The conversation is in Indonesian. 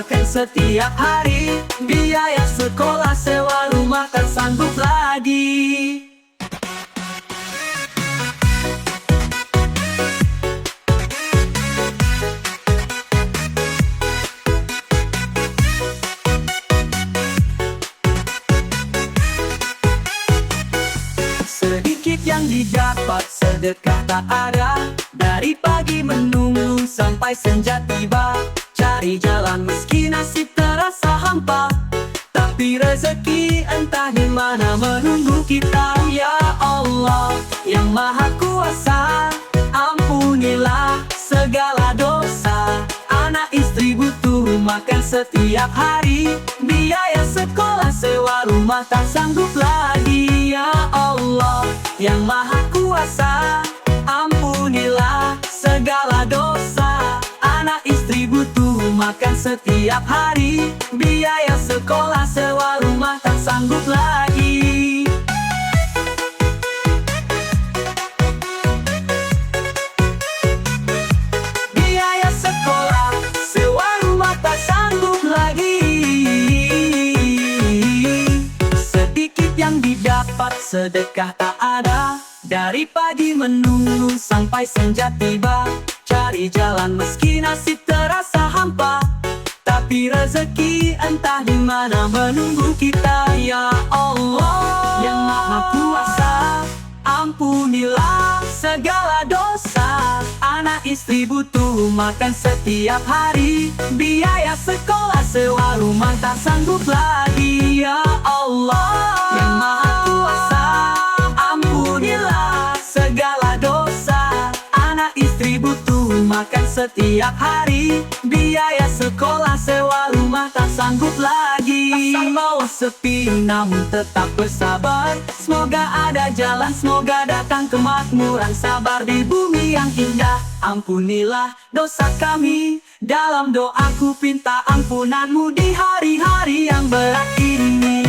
makan setiap hari. Biaya sekolah, sewa rumah tak sanggup lagi. Sedikit yang didapat, sedekah tak ada. Dari pagi menunggu sampai senja tiba. Cari jalan meski nasib terasa hampa, tapi rezeki entah di mana menunggu kita. Ya Allah yang Maha Kuasa, ampunilah segala dosa. Anak istri butuh makan setiap hari. Biaya sekolah, sewa rumah tak sanggup lagi. Ya Allah yang Maha Kuasa, ampunilah segala dosa. Anak istri butuh makan setiap hari. Biaya sekolah, sewa rumah tak sanggup lagi. Biaya sekolah, sewa rumah tak sanggup lagi. Sedikit yang didapat, sedekah tak ada. Dari pagi menunggu sampai senja tiba. Cari jalan meski nasib terasa hampa, tapi rezeki entah di mana menunggu kita. Ya Allah yang Maha Kuasa, ampunilah segala dosa. Anak istri butuh makan setiap hari. Biaya sekolah, sewa rumah tak sanggup lagi. Ya Allah yang Maha Kuasa, ampunilah segala dosa. Anak istri butuh makan setiap hari. Biaya sekolah, sewa rumah tak sanggup lagi. Sang mau sepi namun tetap bersabar. Semoga ada jalan, semoga datang kemakmuran. Sabar di bumi yang indah. Ampunilah dosa kami. Dalam doaku pinta ampunanmu di hari-hari yang berat ini.